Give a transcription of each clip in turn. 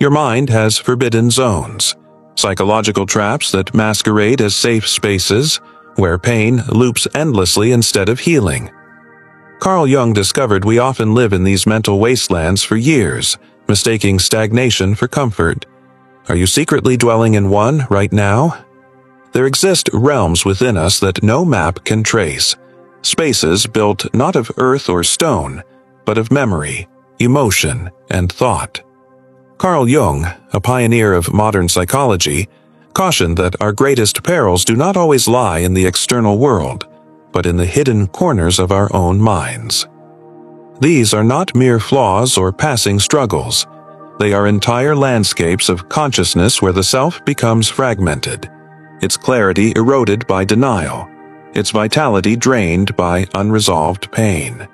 Your mind has forbidden zones, psychological traps that masquerade as safe spaces, where pain loops endlessly instead of healing. Carl Jung discovered we often live in these mental wastelands for years, mistaking stagnation for comfort. Are you secretly dwelling in one right now? There exist realms within us that no map can trace, spaces built not of earth or stone, but of memory, emotion, and thought. Carl Jung, a pioneer of modern psychology, cautioned that our greatest perils do not always lie in the external world, but in the hidden corners of our own minds. These are not mere flaws or passing struggles. They are entire landscapes of consciousness where the self becomes fragmented, its clarity eroded by denial, its vitality drained by unresolved pain.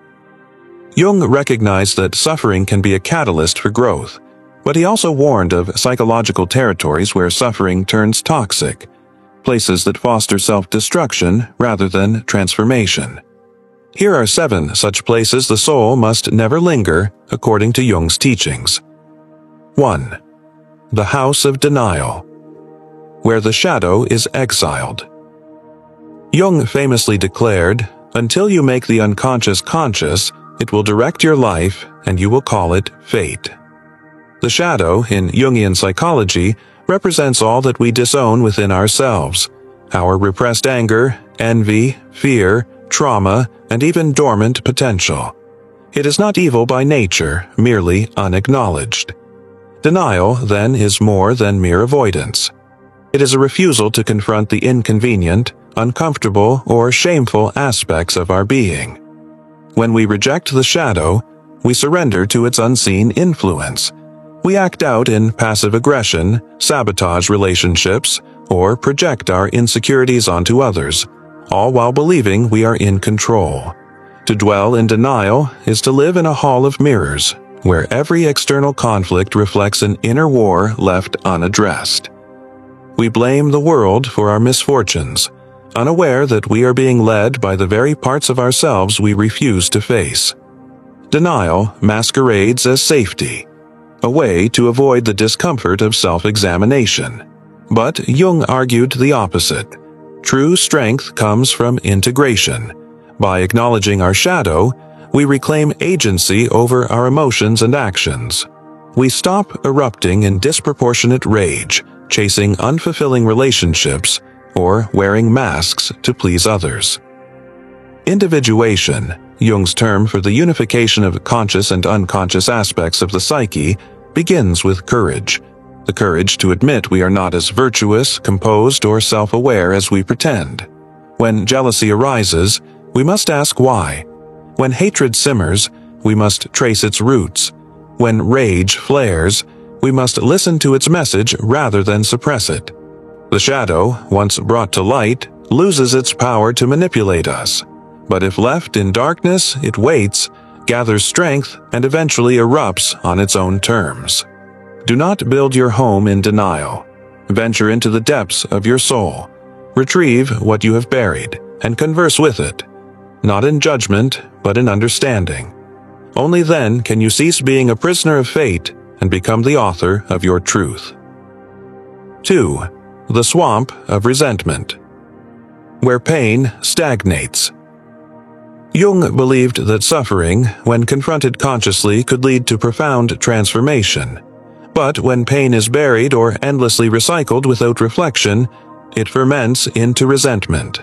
Jung recognized that suffering can be a catalyst for growth, but he also warned of psychological territories where suffering turns toxic, places that foster self-destruction rather than transformation. Here are 7 such places the soul must never linger, according to Jung's teachings. 1. The house of denial, where the shadow is exiled. Jung famously declared, "Until you make the unconscious conscious, it will direct your life and you will call it fate." The shadow, in Jungian psychology, represents all that we disown within ourselves, our repressed anger, envy, fear, trauma, and even dormant potential. It is not evil by nature, merely unacknowledged. Denial, then, is more than mere avoidance. It is a refusal to confront the inconvenient, uncomfortable, or shameful aspects of our being. When we reject the shadow, we surrender to its unseen influence. We act out in passive aggression, sabotage relationships, or project our insecurities onto others, all while believing we are in control. To dwell in denial is to live in a hall of mirrors, where every external conflict reflects an inner war left unaddressed. We blame the world for our misfortunes, unaware that we are being led by the very parts of ourselves we refuse to face. Denial masquerades as safety, a way to avoid the discomfort of self-examination. But Jung argued the opposite. True strength comes from integration. By acknowledging our shadow, we reclaim agency over our emotions and actions. We stop erupting in disproportionate rage, chasing unfulfilling relationships, or wearing masks to please others. Individuation, Jung's term for the unification of conscious and unconscious aspects of the psyche, begins with courage. The courage to admit we are not as virtuous, composed, or self-aware as we pretend. When jealousy arises, we must ask why. When hatred simmers, we must trace its roots. When rage flares, we must listen to its message rather than suppress it. The shadow, once brought to light, loses its power to manipulate us. But if left in darkness, it waits, gathers strength, and eventually erupts on its own terms. Do not build your home in denial. Venture into the depths of your soul. Retrieve what you have buried, and converse with it. Not in judgment, but in understanding. Only then can you cease being a prisoner of fate and become the author of your truth. 2. The swamp of resentment, where pain stagnates. Jung believed that suffering, when confronted consciously, could lead to profound transformation. But when pain is buried or endlessly recycled without reflection, it ferments into resentment,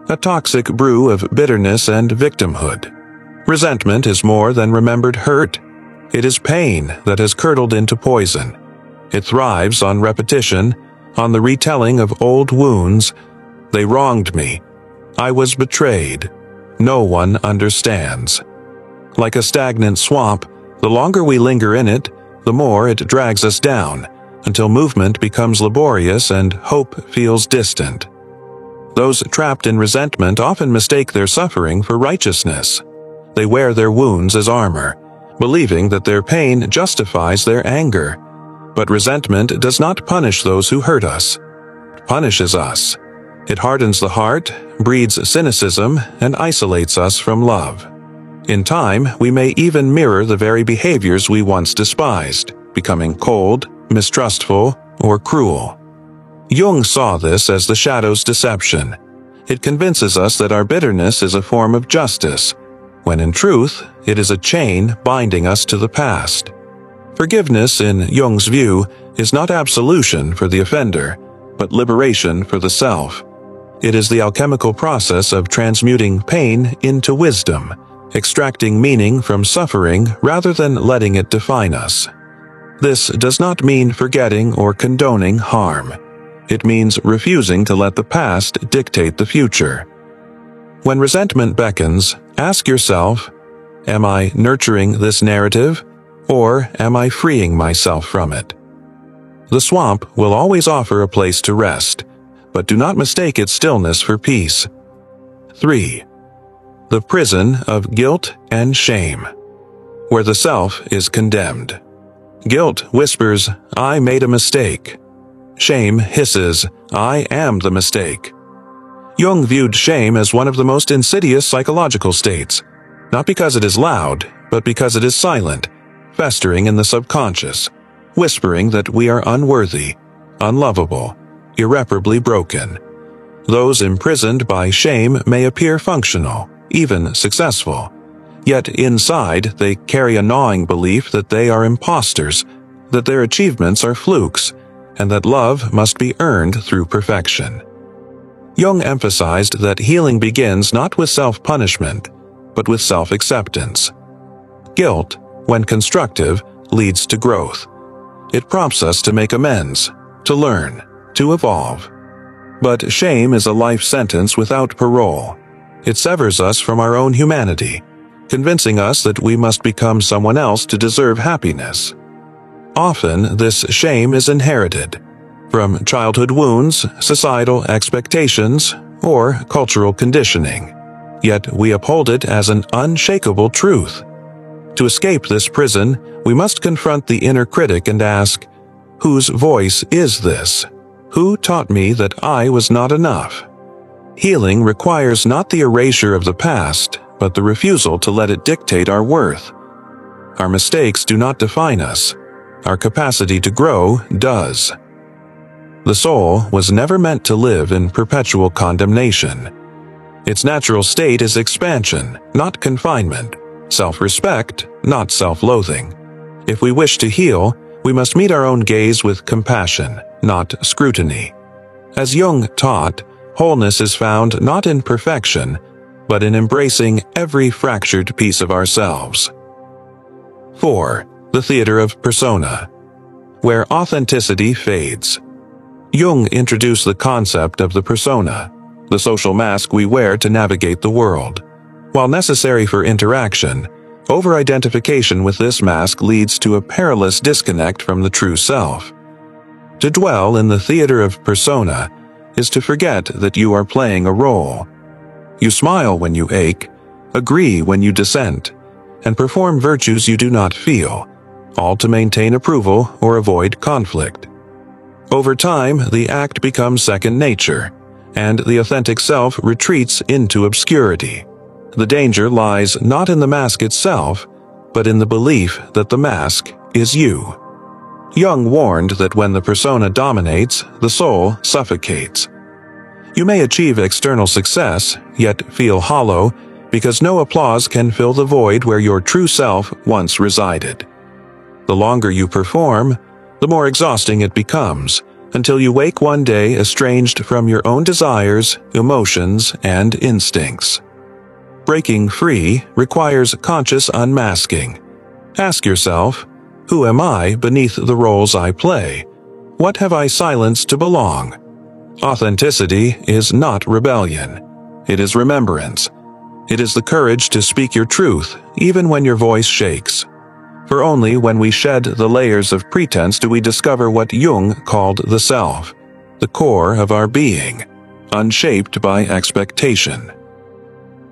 a toxic brew of bitterness and victimhood. Resentment is more than remembered hurt. It is pain that has curdled into poison. It thrives on repetition, on the retelling of old wounds. They wronged me. I was betrayed. No one understands. Like a stagnant swamp, the longer we linger in it, the more it drags us down, until movement becomes laborious and hope feels distant. Those trapped in resentment often mistake their suffering for righteousness. They wear their wounds as armor, believing that their pain justifies their anger. But resentment does not punish those who hurt us. It punishes us. It hardens the heart, breeds cynicism, and isolates us from love. In time, we may even mirror the very behaviors we once despised, becoming cold, mistrustful, or cruel. Jung saw this as the shadow's deception. It convinces us that our bitterness is a form of justice, when in truth, it is a chain binding us to the past. Forgiveness, in Jung's view, is not absolution for the offender, but liberation for the self. It is the alchemical process of transmuting pain into wisdom, extracting meaning from suffering rather than letting it define us. This does not mean forgetting or condoning harm. It means refusing to let the past dictate the future. When resentment beckons, ask yourself, am I nurturing this narrative, or am I freeing myself from it? The swamp will always offer a place to rest, but do not mistake its stillness for peace. 3. The prison of guilt and shame, where the self is condemned. Guilt whispers, I made a mistake. Shame hisses, I am the mistake. Jung viewed shame as one of the most insidious psychological states, not because it is loud, but because it is silent, festering in the subconscious, whispering that we are unworthy, unlovable, irreparably broken. Those imprisoned by shame may appear functional, even successful, yet inside they carry a gnawing belief that they are imposters, that their achievements are flukes, and that love must be earned through perfection. Jung emphasized that healing begins not with self-punishment, but with self-acceptance. Guilt, when constructive, leads to growth. It prompts us to make amends, to learn, to evolve. But shame is a life sentence without parole. It severs us from our own humanity, convincing us that we must become someone else to deserve happiness. Often, this shame is inherited from childhood wounds, societal expectations, or cultural conditioning. Yet we uphold it as an unshakable truth. To escape this prison, we must confront the inner critic and ask, whose voice is this? Who taught me that I was not enough? Healing requires not the erasure of the past, but the refusal to let it dictate our worth. Our mistakes do not define us. Our capacity to grow does. The soul was never meant to live in perpetual condemnation. Its natural state is expansion, not confinement, self-respect, not self-loathing. If we wish to heal, we must meet our own gaze with compassion, not scrutiny. As Jung taught, wholeness is found not in perfection, but in embracing every fractured piece of ourselves. 4. The theater of persona, where authenticity fades. Jung introduced the concept of the persona, the social mask we wear to navigate the world. While necessary for interaction, over-identification with this mask leads to a perilous disconnect from the true self. To dwell in the theater of persona is to forget that you are playing a role. You smile when you ache, agree when you dissent, and perform virtues you do not feel, all to maintain approval or avoid conflict. Over time, the act becomes second nature, and the authentic self retreats into obscurity. The danger lies not in the mask itself, but in the belief that the mask is you. Jung warned that when the persona dominates, the soul suffocates. You may achieve external success, yet feel hollow, because no applause can fill the void where your true self once resided. The longer you perform, the more exhausting it becomes, until you wake one day estranged from your own desires, emotions, and instincts. Breaking free requires conscious unmasking. Ask yourself, who am I beneath the roles I play? What have I silenced to belong? Authenticity is not rebellion. It is remembrance. It is the courage to speak your truth, even when your voice shakes. For only when we shed the layers of pretense do we discover what Jung called the self, the core of our being, unshaped by expectation.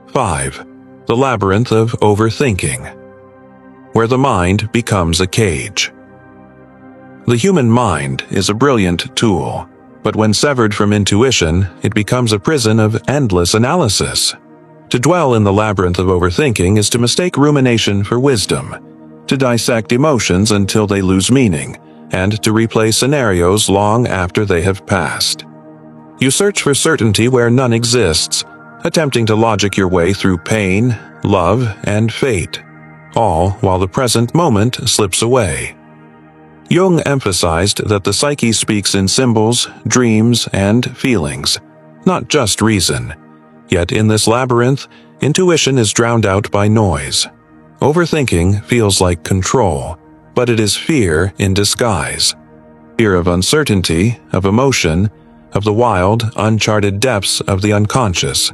5. The labyrinth of overthinking, where the mind becomes a cage. The human mind is a brilliant tool, but when severed from intuition, it becomes a prison of endless analysis. To dwell in the labyrinth of overthinking is to mistake rumination for wisdom, to dissect emotions until they lose meaning, and to replay scenarios long after they have passed. You search for certainty where none exists, attempting to logic your way through pain, love, and fate, all while the present moment slips away. Jung emphasized that the psyche speaks in symbols, dreams, and feelings, not just reason. Yet in this labyrinth, intuition is drowned out by noise. Overthinking feels like control, but it is fear in disguise. Fear of uncertainty, of emotion, of the wild, uncharted depths of the unconscious.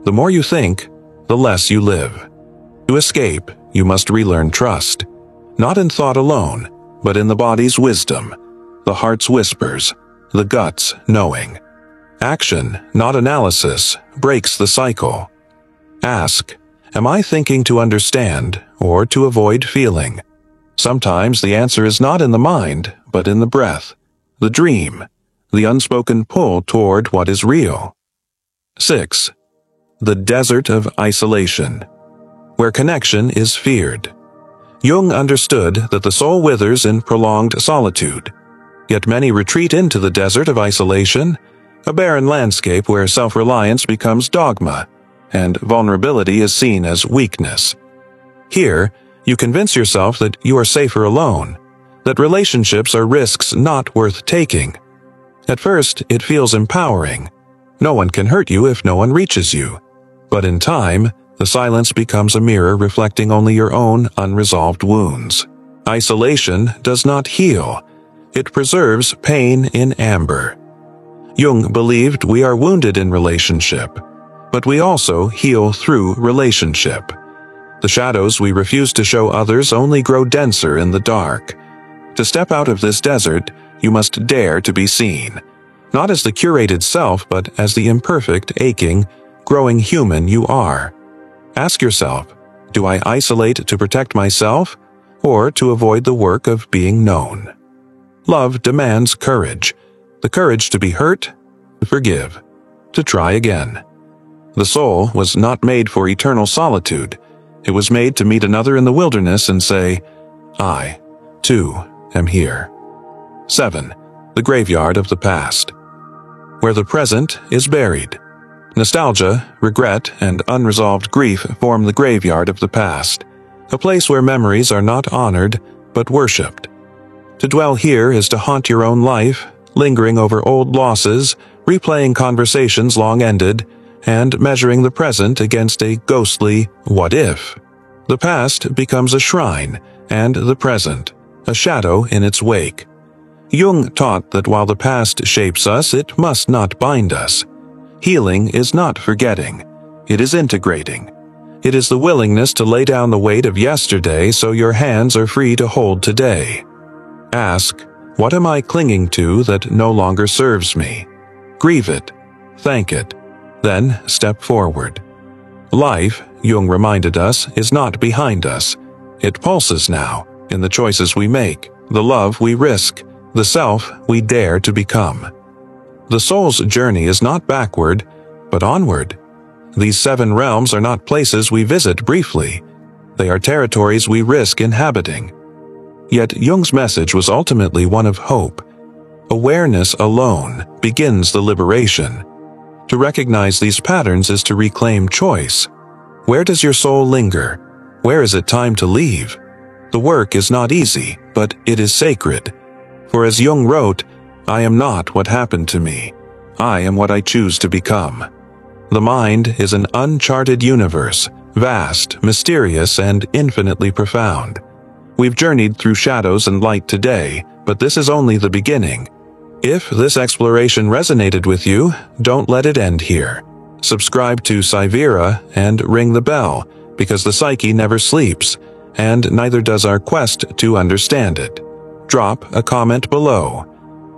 The more you think, the less you live. To escape, you must relearn trust, not in thought alone, but in the body's wisdom, the heart's whispers, the gut's knowing. Action, not analysis, breaks the cycle. Ask, am I thinking to understand or to avoid feeling? Sometimes the answer is not in the mind, but in the breath, the dream, the unspoken pull toward what is real. 6. The desert of isolation, where connection is feared. Jung understood that the soul withers in prolonged solitude, yet many retreat into the desert of isolation, a barren landscape where self-reliance becomes dogma, and vulnerability is seen as weakness. Here, you convince yourself that you are safer alone, that relationships are risks not worth taking. At first, it feels empowering. No one can hurt you if no one reaches you. But in time, the silence becomes a mirror reflecting only your own unresolved wounds. Isolation does not heal. It preserves pain in amber. Jung believed we are wounded in relationship, but we also heal through relationship. The shadows we refuse to show others only grow denser in the dark. To step out of this desert, you must dare to be seen, not as the curated self, but as the imperfect, aching, growing human you are. Ask yourself, do I isolate to protect myself, or to avoid the work of being known? Love demands courage, the courage to be hurt, to forgive, to try again. The soul was not made for eternal solitude. It was made to meet another in the wilderness and say, I, too, am here. 7. The graveyard of the past, where the present is buried. Nostalgia, regret, and unresolved grief form the graveyard of the past, a place where memories are not honored, but worshipped. To dwell here is to haunt your own life, lingering over old losses, replaying conversations long ended, and measuring the present against a ghostly what if. The past becomes a shrine, and the present, a shadow in its wake. Jung taught that while the past shapes us, it must not bind us. Healing is not forgetting. It is integrating. It is the willingness to lay down the weight of yesterday so your hands are free to hold today. Ask, what am I clinging to that no longer serves me? Grieve it. Thank it. Then step forward. Life, Jung reminded us, is not behind us. It pulses now, in the choices we make, the love we risk, the self we dare to become. The soul's journey is not backward, but onward. These 7 realms are not places we visit briefly. They are territories we risk inhabiting. Yet Jung's message was ultimately one of hope. Awareness alone begins the liberation. To recognize these patterns is to reclaim choice. Where does your soul linger? Where is it time to leave? The work is not easy, but it is sacred. For as Jung wrote, I am not what happened to me. I am what I choose to become. The mind is an uncharted universe, vast, mysterious, and infinitely profound. We've journeyed through shadows and light today, but this is only the beginning. If this exploration resonated with you, don't let it end here. Subscribe to Cyvera and ring the bell, because the psyche never sleeps, and neither does our quest to understand it. Drop a comment below.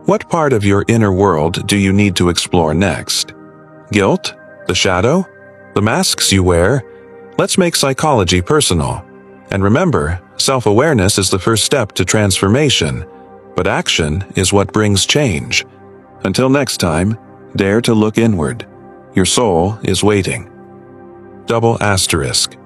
What part of your inner world do you need to explore next? Guilt? The shadow? The masks you wear? Let's make psychology personal. And remember, self-awareness is the first step to transformation, but action is what brings change. Until next time, dare to look inward. Your soul is waiting. ***.